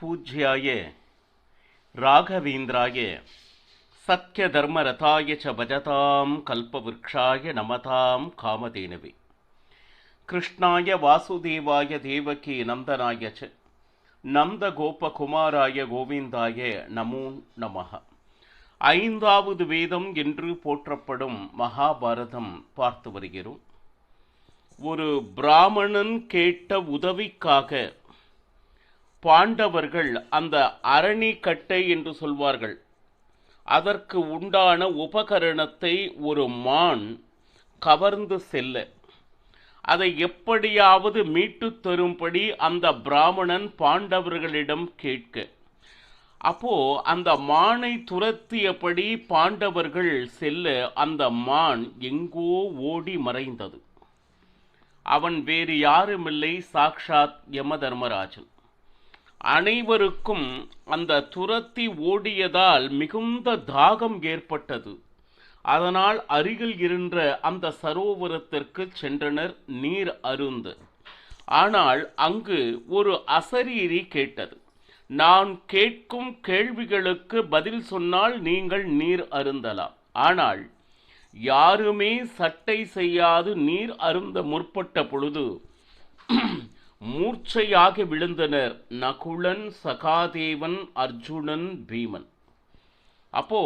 பூஜ்யாய ராகவேந்திராய சத்ய தர்ம ரதாய ச பஜதாம் கல்பவ்ருக்ஷாய நமதாம் காமதேனவே கிருஷ்ணாய வாசுதேவாய தேவகி நந்தனாய ச நந்த கோபகுமாராய கோவிந்தாய நமோ நமஹ. ஐந்தாவது வேதம் என்று போற்றப்படும் மகாபாரதம் பார்த்து வருகிறோம். ஒரு பிராமணன் கேட்ட உதவிக்காக பாண்டவர்கள் அந்த அரணிக்கட்டை என்று சொல்வார்கள், அதற்கு உண்டான உபகரணத்தை ஒரு மான் கவர்ந்து செல்ல அதை எப்படியாவது மீட்டு தரும்படி அந்த பிராமணன் பாண்டவர்களிடம் கேட்க, அப்போ அந்த மானை துரத்தியபடி பாண்டவர்கள் செல்ல அந்த மான் எங்கோ ஓடி மறைந்தது. அவன் வேறு யாருமில்லை, சாக்ஷாத் யமதர்மராஜன். அனைவருக்கும் அந்த துரத்தி ஓடியதால் மிகுந்த தாகம் ஏற்பட்டது. அதனால் அருகில் இருந்த அந்த சரோவரத்திற்கு சென்றனர் நீர் அருந்த. ஆனால் அங்கு ஒரு அசரீரி கேட்டது, நான் கேட்கும் கேள்விகளுக்கு பதில் சொன்னால் நீங்கள் நீர் அருந்தலாம். ஆனால் யாருமே சட்டை செய்யாது நீர் அருந்த முற்பட்ட பொழுது மூர்ச்சையாக விழுந்தனர் நகுலன், சகாதேவன், அர்ஜுனன், பீமன். அப்போ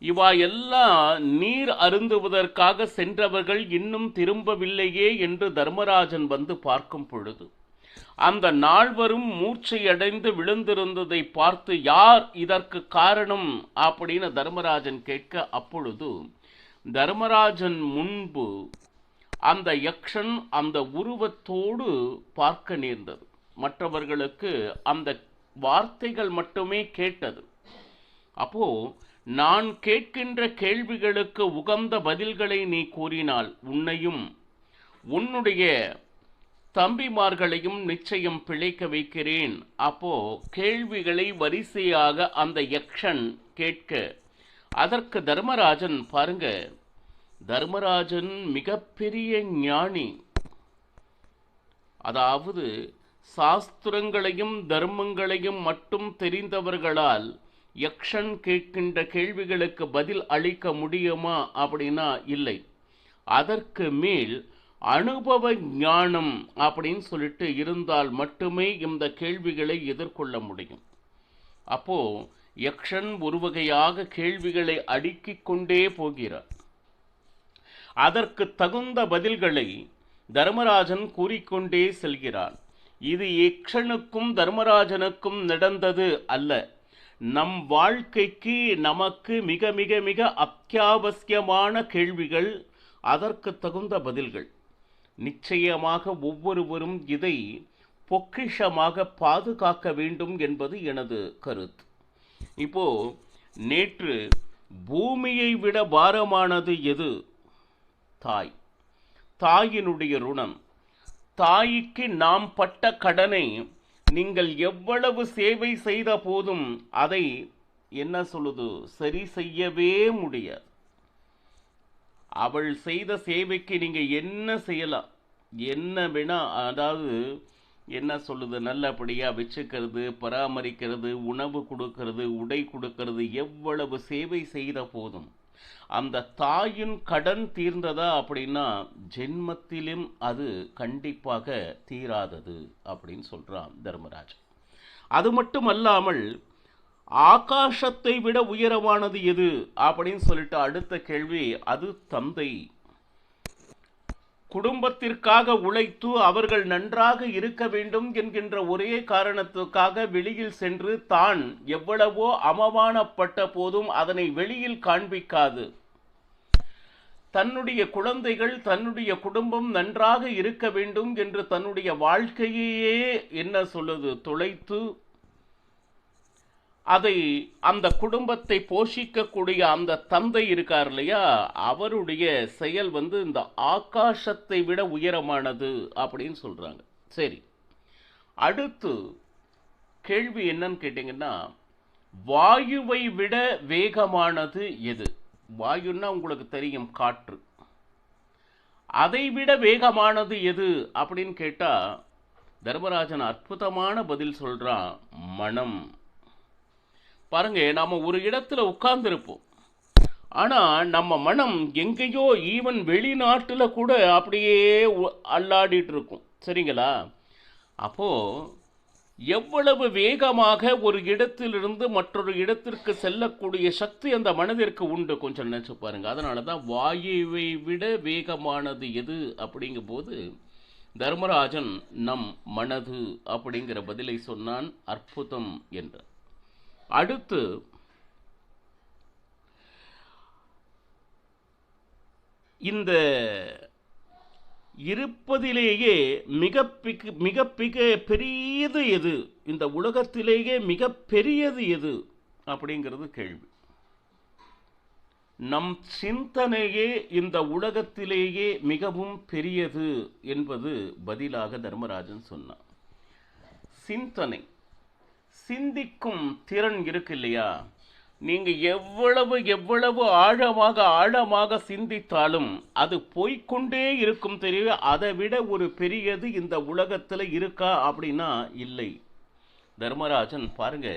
இவா எல்லாம் நீர் அருந்துவதற்காக சென்றவர்கள் இன்னும் திரும்பவில்லையே என்று தர்மராஜன் வந்து பார்க்கும் பொழுது அந்த நால்வரும் மூர்ச்சையடைந்து விழுந்திருந்ததை பார்த்து, யார் இதற்கு காரணம் அப்படின்னு தர்மராஜன் கேட்க, அப்பொழுது தர்மராஜன் முன்பு அந்த யக்ஷன் அந்த உருவத்தோடு பார்க்க நேர்ந்தது. மற்றவர்களுக்கு அந்த வார்த்தைகள் மட்டுமே கேட்டது. அப்போ நான் கேட்கின்ற கேள்விகளுக்கு உகந்த பதில்களை நீ கூறினால் உன்னையும் உன்னுடைய தம்பிமார்களையும் நிச்சயம் பிழைக்க வைக்கிறேன். அப்போ கேள்விகளை வரிசையாக அந்த யக்ஷன் கேட்க, அதற்கு தர்மராஜன் பாருங்க, தர்மராஜன் மிகப்பெரிய ஞானி. அதாவது சாஸ்திரங்களையும் தர்மங்களையும் மட்டும் தெரிந்தவர்களால் யக்ஷன் கேட்கின்ற கேள்விகளுக்கு பதில் அளிக்க முடியுமா அப்படின்னா இல்லை. அதற்கு மேல் அனுபவ ஞானம் அப்படின்னு சொல்லிட்டு இருந்தால் மட்டுமே இந்த கேள்விகளை எதிர்கொள்ள முடியும். அப்போ யக்ஷன் ஒரு வகையாக கேள்விகளை அடுக்கிக் கொண்டே போகிறார். அதற்கு தகுந்த பதில்களை தர்மராஜன் கூறிக்கொண்டே செல்கிறான். இது யக்ஷனுக்கும் தர்மராஜனுக்கும் நடந்தது அல்ல, நம் வாழ்க்கைக்கு நமக்கு மிக மிக மிக அத்தியாவசியமான கேள்விகள், அதற்கு தகுந்த பதில்கள். நிச்சயமாக ஒவ்வொருவரும் இதை பொக்கிஷமாக பாதுகாக்க வேண்டும் என்பது எனது கருத்து. இப்போ நேற்று பூமியை விட பாரமானது எது? தாய். தாயினுடைய ருணம். தாய்க்கு நாம் பட்ட கடனை நீங்கள் எவ்வளவு சேவை செய்த போதும் அதை என்ன சொல்லுது, சரி செய்யவே முடியாது. அவள் செய்த சேவைக்கு நீங்க என்ன செய்யலாம், என்ன வேணா, அதாவது என்ன சொல்லுது, நல்லபடியா வச்சுக்கிறது, பராமரிக்கிறது, உணவு கொடுக்கிறது, உடை கொடுக்கிறது, எவ்வளவு சேவை செய்த போதும் அந்த தாயின் கடன் தீர்ந்ததா அப்படின்னா ஜென்மத்திலும் அது கண்டிப்பாக தீராதது அப்படின்னு சொல்றான் தர்மராஜன். அது மட்டுமல்லாமல் ஆகாசத்தை விட உயரமானது எது அப்படின்னு சொல்லிட்டு அடுத்த கேள்வி, அது தந்தை. குடும்பத்திற்காக உழைத்து அவர்கள் நன்றாக இருக்க வேண்டும் என்கின்ற ஒரே காரணத்துக்காக வெளியில் சென்று தான் எவ்வளவோ அவமானப்பட்ட போதும் அதனை வெளியில் காண்பிக்காது தன்னுடைய குழந்தைகள், தன்னுடைய குடும்பம் நன்றாக இருக்க வேண்டும் என்று தன்னுடைய வாழ்க்கையே என்ன சொல்லுது, தொலைத்து அதை அந்த குடும்பத்தை போஷிக்கக்கூடிய அந்த தந்தை இருக்கார் இல்லையா, அவருடைய செயல் இந்த ஆகாசத்தை விட உயரமானது அப்படின்னு சொல்றாங்க. சரி, அடுத்து கேள்வி என்னன்னு கேட்டீங்கன்னா, வாயுவை விட வேகமானது எது? வாயுன்னா உங்களுக்கு தெரியும், காற்று. அதை விட வேகமானது எது அப்படின்னு கேட்டா தர்மராஜன் அற்புதமான பதில் சொல்றான், மனம். பாருங்க, நாம ஒரு இடத்துல உட்கார்ந்துருப்போம், ஆனா நம்ம மனம் எங்கேயோ, ஈவன் வெளிநாட்டுல கூட அப்படியே அல்லாடிட்டு இருக்கும். சரிங்களா? அப்போ எவ்வளவு வேகமாக ஒரு இடத்திலிருந்து மற்றொரு இடத்திற்கு செல்லக்கூடிய சக்தி அந்த மனதிற்கு உண்டு, கொஞ்சம் நினைச்சு பாருங்க. அதனால தான் வாயுவை விட வேகமானது எது அப்படிங்கும் போது தர்மராஜன் நம் மனது அப்படிங்கிற பதிலை சொன்னான். அற்புதம் என்று. அடுத்து இந்த இருப்பதிலேயே மிக மிக மிக பெரியது எது, இந்த உலகத்திலேயே மிக பெரியது எது அப்படிங்கிறது கேள்வி. நம் சிந்தனையே இந்த உலகத்திலேயே மிகவும் பெரியது என்பது பதிலாக தர்மராஜன் சொன்னார். சிந்தனை, சிந்திக்கும் திறன் இருக்கு இல்லையா? நீங்க எவ்வளவு எவ்வளவு ஆழமாக சிந்தித்தாலும் அது போய்கொண்டே இருக்கும். தெரியும், அதை விட ஒரு பெரியது இந்த உலகத்தில் இருக்கா அப்படின்னா இல்லை. தர்மராஜன் பாருங்க,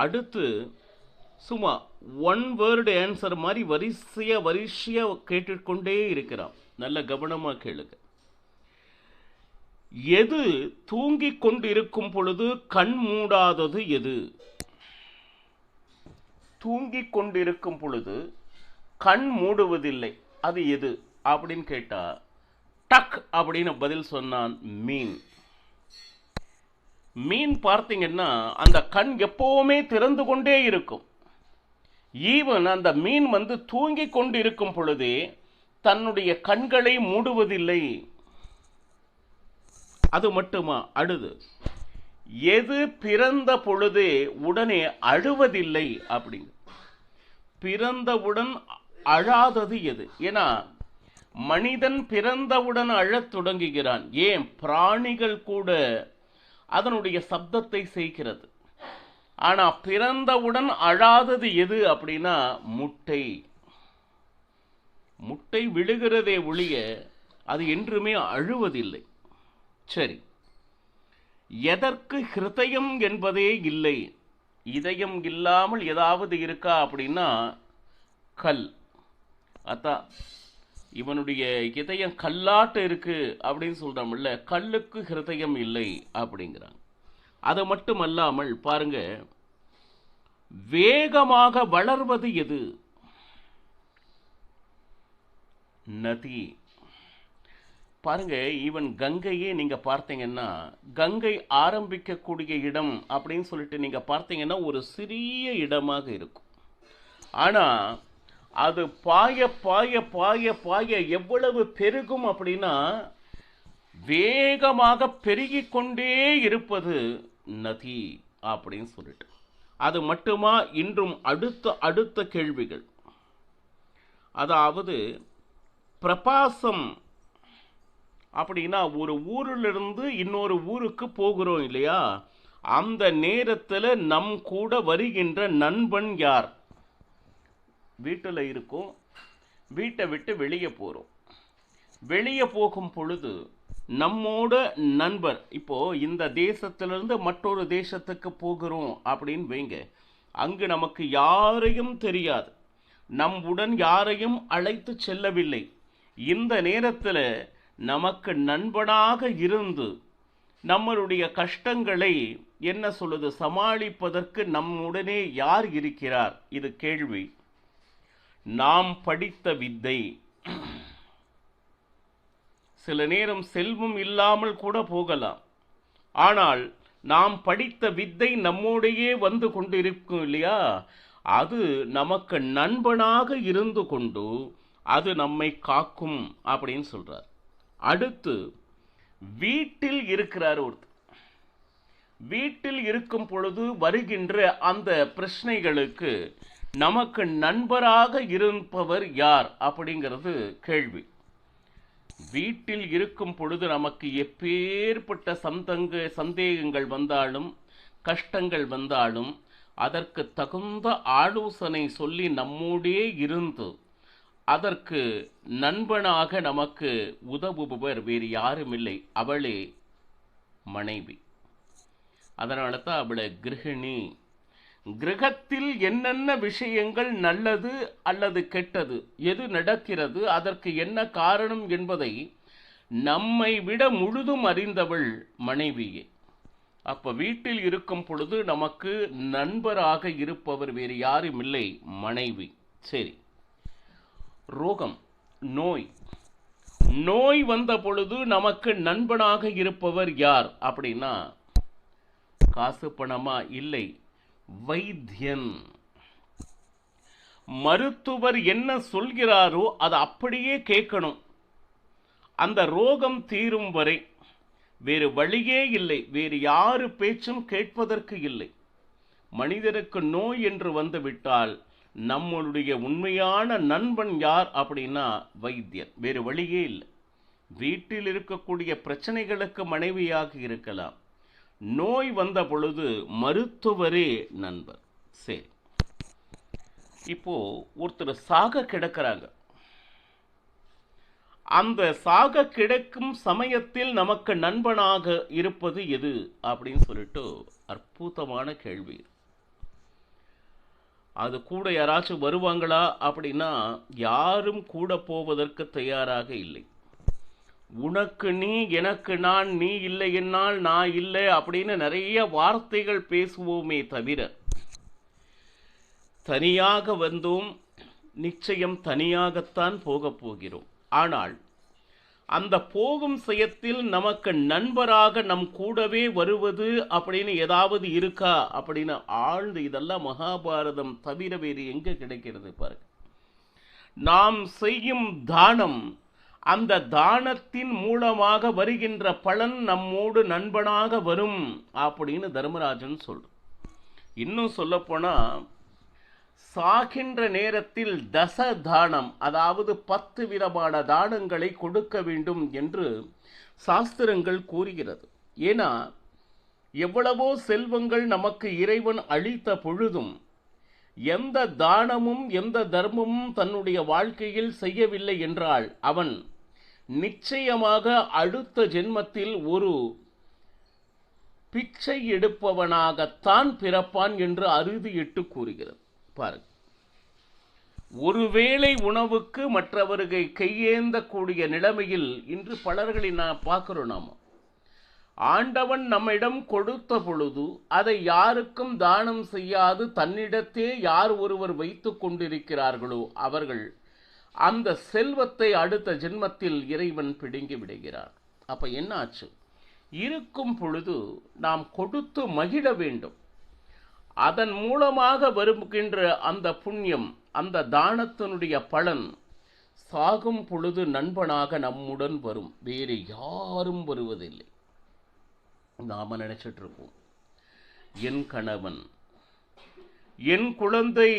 அடுத்து சும்மா ஒன் வேர்டு ஆன்சர் மாதிரி வரிசையா கேட்டுக்கொண்டே இருக்கிறான். நல்ல கவனமா கேளுங்க. எது தூங்கிக் கொண்டிருக்கும் பொழுது கண் மூடாதது எது? தூங்கிக் கொண்டிருக்கும் பொழுது கண் மூடுவதில்லை, அது எது அப்படின்னு கேட்டா டக் அப்படின்னு பதில் சொன்னான், மீன். மீன் பார்த்தீங்கன்னா அந்த கண் எப்பவுமே திறந்து கொண்டே இருக்கும். ஈவன் அந்த மீன் தூங்கிக் கொண்டு இருக்கும் பொழுதே தன்னுடைய கண்களை மூடுவதில்லை. அது மட்டுமா, அழுது எது பிறந்த பொழுதே உடனே அழுவதில்லை அப்படிங்க. பிறந்தவுடன் அழாதது எது? ஏன்னா மனிதன் பிறந்தவுடன் அழத் தொடங்குகிறான். ஏன், பிராணிகள் கூட அதனுடைய சப்தத்தை செய்கிறது. ஆனா பிறந்தவுடன் அழாதது எது அப்படின்னா முட்டை. முட்டை விழுகிறதே ஒழிய அது என்றுமே அழுவதில்லை. சரி, எதற்கு ஹிருதயம் என்பதே இல்லை? இதயம் இல்லாமல் ஏதாவது இருக்கா அப்படின்னா கல். அதான் இவனுடைய இதயம் கல்லாட்டு இருக்கு அப்படின்னு சொல்றோம்ல, கல்லுக்கு ஹிருதயம் இல்லை அப்படிங்கிறாங்க. அது மட்டுமல்லாமல் பாருங்க, வேகமாக வளர்வது எது? நதி. பாருங்க, ஈவன் கங்கையே நீங்க பார்த்தீங்கன்னா, கங்கை ஆரம்பிக்கக்கூடிய இடம் அப்படின்னு சொல்லிட்டு நீங்க பார்த்தீங்கன்னா ஒரு சிறிய இடமாக இருக்கும். ஆனா அது பாய பாய பாய பாய எவ்வளவு பெருகும் அப்படின்னா வேகமாக பெருகிக் கொண்டே இருப்பது நதி அப்படின்னு சொல்லிட்டு. அது மட்டுமா, இன்றும் அடுத்த அடுத்த கேள்விகள். அதாவது பிரபாசம் அப்படின்னா ஒரு ஊரிலிருந்து இன்னொரு ஊருக்கு போகிறோம் இல்லையா? அந்த நேரத்தில் நம் கூட வருகின்ற நண்பன் யார்? வீட்டில் இருக்கும், வீட்டை விட்டு வெளியே போகிறோம். வெளியே போகும் பொழுது நம்மோட நண்பர், இப்போ இந்த தேசத்திலிருந்து மற்றொரு தேசத்துக்கு போகிறோம் அப்படின்னு வைங்க, அங்கு நமக்கு யாரையும் தெரியாது, நம்முடன் யாரையும் அழைத்து செல்லவில்லை. இந்த நேரத்தில் நமக்கு நண்பனாக இருந்து நம்மளுடைய கஷ்டங்களை என்ன சொல்லுது சமாளிப்பதற்கு நம்முடனே யார் இருக்கிறார்? இது கேள்வி. நாம் படித்த வித்தை. சில நேரம் செல்வம் இல்லாமல் கூட போகலாம், ஆனால் நாம் படித்த வித்தை நம்மோடையே வந்து கொண்டிருக்கும் இல்லையா? அது நமக்கு நண்பனாக இருந்து கொண்டு அது நம்மை காக்கும் அப்படின்னு சொல்றார். அடுத்து வீட்டில் இருக்கிறார் ஒருத்தர். வீட்டில் இருக்கும் பொழுது வருகின்ற அந்த பிரச்சனைகளுக்கு நமக்கு நண்பராக இருப்பவர் யார் அப்படிங்கிறது கேள்வி. வீட்டில் இருக்கும் பொழுது நமக்கு எப்பேற்பட்ட சந்தேகங்கள் வந்தாலும் கஷ்டங்கள் வந்தாலும் அதற்கு தகுந்த ஆலோசனை சொல்லி நம்மோடே இருந்து அதற்கு நண்பனாக நமக்கு உதவுபவர் வேறு யாரும் இல்லை, அவளே மனைவி. அதனால தான் அவளை கிரகிணி. கிரகத்தில் என்னென்ன விஷயங்கள் நல்லது அல்லது கெட்டது, எது நடக்கிறது, அதற்கு என்ன காரணம் என்பதை நம்மை விட முழுதும் அறிந்தவள் மனைவியே. அப்ப வீட்டில் இருக்கும் பொழுது நமக்கு நண்பராக இருப்பவர் வேறு யாரும் இல்லை, மனைவி. சரி, ரோகம், நோய். நோய் வந்த பொழுது நமக்கு நண்பனாக இருப்பவர் யார் அப்படின்னா, காசு பணமா? இல்லை, வைத்தியன். மருத்துவர் என்ன சொல்கிறாரோ அதை அப்படியே கேட்கணும். அந்த ரோகம் தீரும் வரை வேறு வழியே இல்லை, வேறு யாரு பேச்சும் கேட்பதற்கு இல்லை. மனிதனுக்கு நோய் என்று வந்துவிட்டால் நம்மளுடைய உண்மையான நண்பன் யார் அப்படின்னா வைத்தியன், வேறு வழியே இல்லை. வீட்டில் இருக்கக்கூடிய பிரச்சனைகளுக்கு மனைவியாக இருக்கலாம், நோய் வந்த பொழுது மருத்துவரே நண்பர். சரி, இப்போ ஒருத்தர் சாக கிடக்கிறாங்க. அந்த சாக கிடக்கும் சமயத்தில் நமக்கு நண்பனாக இருப்பது எது அப்படின்னு சொல்லிட்டு அற்புதமான கேள்வி. அது கூட யாராச்சும் வருவாங்களா அப்படின்னா யாரும் கூட போவதற்கு தயாராக இல்லை. உனக்கு நீ, எனக்கு நான், நீ இல்லை என்னால் நான் இல்லை அப்படின்னு நிறைய வார்த்தைகள் பேசுவோமே தவிர, தனியாக வந்தோம், நிச்சயம் தனியாகத்தான் போக போகிறோம். ஆனால் அந்த போகும் செயத்தில் நமக்கு நண்பராக நம் கூடவே வருவது அப்படின்னு ஏதாவது இருக்கா அப்படின்னு ஆழ்ந்து, இதெல்லாம் மகாபாரதம் தவிர வேறு எங்க கிடைக்கிறது பாருங்க. நாம் செய்யும் தானம், அந்த தானத்தின் மூலமாக வருகின்ற பலன் நம்மோடு நண்பனாக வரும் அப்படின்னு தர்மராஜன் சொல்ற. இன்னும் சொல்ல போனா, சாகின்ற நேரத்தில் தச தானம், அதாவது 10 விதமான தானங்களை கொடுக்க வேண்டும் என்று சாஸ்திரங்கள் கூறுகிறது. ஏன்னா எவ்வளவோ செல்வங்கள் நமக்கு இறைவன் அளித்த பொழுதும் எந்த தானமும் எந்த தர்மமும் தன்னுடைய வாழ்க்கையில் செய்யவில்லை என்றால் அவன் நிச்சயமாக அடுத்த ஜென்மத்தில் ஒரு பிச்சை எடுப்பவனாகத்தான் பிறப்பான் என்று அறுதியிட்டு கூறுகிறது. பாருங்க, ஒருவேளை உணவுக்கு மற்றவர்களை கையேந்தக்கூடிய நிலைமையில் இன்று பலர்களை நான் பார்க்கிறோம். நாம ஆண்டவன் நம்மிடம் கொடுத்த பொழுது அதை யாருக்கும் தானம் செய்யாது தன்னிடத்தே யார் ஒருவர் வைத்து கொண்டிருக்கிறார்களோ அவர்கள் அந்த செல்வத்தை அடுத்த ஜென்மத்தில் இறைவன் பிடுங்கி விடுகிறார். அப்ப என்ன ஆச்சு? இருக்கும் பொழுது நாம் கொடுத்து மகிழ வேண்டும். அதன் மூலமாக வருகின்ற அந்த புண்ணியம், அந்த தானத்தினுடைய பலன் சாகும் பொழுது நண்பனாக நம்முடன் வரும், வேறு யாரும் வருவதில்லை. நாம நினைச்சிட்டு இருக்கோம், என் கணவன், என் குழந்தை,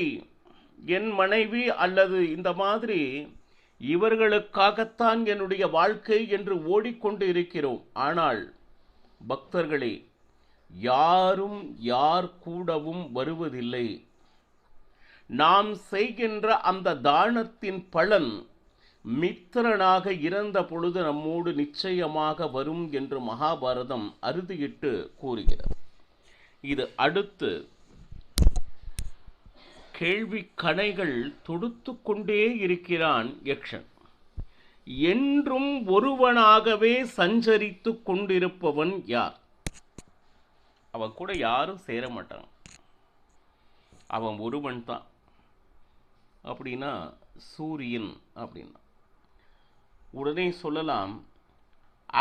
என் மனைவி அல்லது இந்த மாதிரி இவர்களுக்காகத்தான் என்னுடைய வாழ்க்கை என்று ஓடிக்கொண்டு இருக்கிறோம். ஆனால் பக்தர்களே, யாரும் யார் கூடவும் வருவதில்லை. நாம் செய்கின்ற அந்த தானத்தின் பலன் மித்திரனாக இறந்த பொழுது நம்மோடு நிச்சயமாக வரும் என்று மகாபாரதம் அறுதியிட்டு கூறுகிறது. இது அடுத்து கேள்வி கணைகள் தொடுத்து கொண்டே இருக்கிறான் யக்ஷன். என்றும் ஒருவனாகவே சஞ்சரித்து கொண்டிருப்பவன் யார்? அவன் கூட யாரும் சேர மாட்டான், அவன் ஒருவன் தான். அப்படின்னா சூரியன் அப்படின்னா உடனே சொல்லலாம்,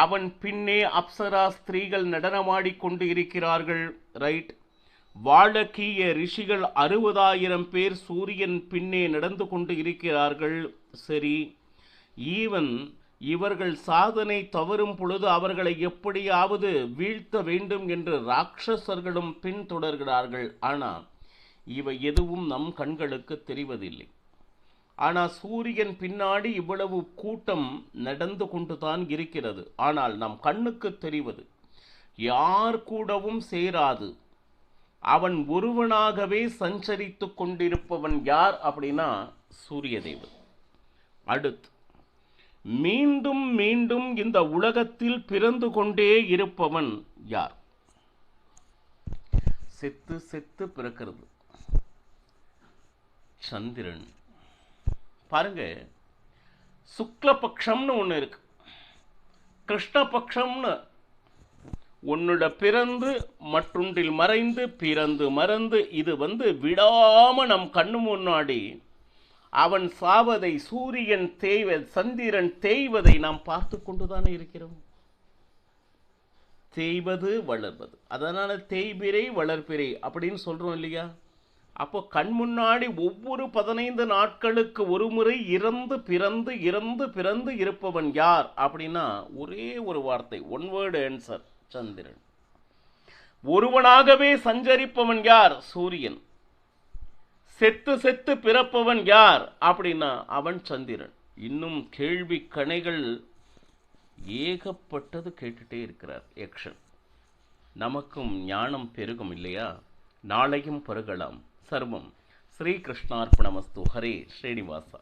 அவன் பின்னே அப்சரா ஸ்திரீகள் நடனமாடிக்கொண்டு இருக்கிறார்கள். ரைட். வாழக்கிய ரிஷிகள் 60,000 பேர் சூரியன் பின்னே நடந்து கொண்டு இருக்கிறார்கள். சரி, ஈவன் இவர்கள் சாதனை தவறும் பொழுது அவர்களை எப்படியாவது வீழ்த்த வேண்டும் என்று ராட்சசர்களும் பின்தொடர்கிறார்கள். ஆனால் இவை எதுவும் நம் கண்களுக்கு தெரிவதில்லை. ஆனால் சூரியன் பின்னாடி இவ்வளவு கூட்டம் நடந்து கொண்டுதான் இருக்கிறது. ஆனால் நம் கண்ணுக்கு தெரிவது யார் கூடவும் சேராது, அவன் ஒருவனாகவே சஞ்சரித்து கொண்டிருப்பவன் யார் அப்படின்னா சூரிய தேவன். அடுத்து மீண்டும் மீண்டும் இந்த உலகத்தில் பிறந்து கொண்டே இருப்பவன் யார்? செத்து செத்து பிறக்கிறது. சந்திரன் பாருங்க, சுக்லபக்ஷம்னு ஒன்று இருக்கு, கிருஷ்ணபக்ஷம்னு ஒன்னுட பிறந்து மற்றொன்றில் மறைந்து பிறந்து மறந்து இது விடாம நம் கண்ணு முன்னாடி அவன் சாவதை, சூரியன் தேய்வதை, சந்திரன் தேய்வதை நாம் பார்த்து கொண்டுதானே இருக்கிறோம். தேய்வது வளர்வது, அதனால தேய்பிரை வளர்பிரை அப்படின்னு சொல்றோம் இல்லையா? அப்போ கண் முன்னாடி ஒவ்வொரு 15 நாட்களுக்கு ஒரு முறை இறந்து பிறந்து இறந்து பிறந்து இருப்பவன் யார் அப்படின்னா ஒரே ஒரு வார்த்தை, ஒன் வேர்டு ஆன்சர், சந்திரன். ஒருவனாகவே சஞ்சரிப்பவன் யார்? சூரியன். செத்து செத்து பிறப்பவன் யார் அப்படின்னா அவன் சந்திரன். இன்னும் கேள்வி கணைகள் ஏகப்பட்டது கேட்டுட்டே இருக்கிறார் யக்ஷன். நமக்கும் ஞானம் பெருகும் இல்லையா? நாளையும் பருகலாம். சர்வம் ஸ்ரீகிருஷ்ணார்ப்பணமஸ்து. ஹரே ஸ்ரீனிவாசா.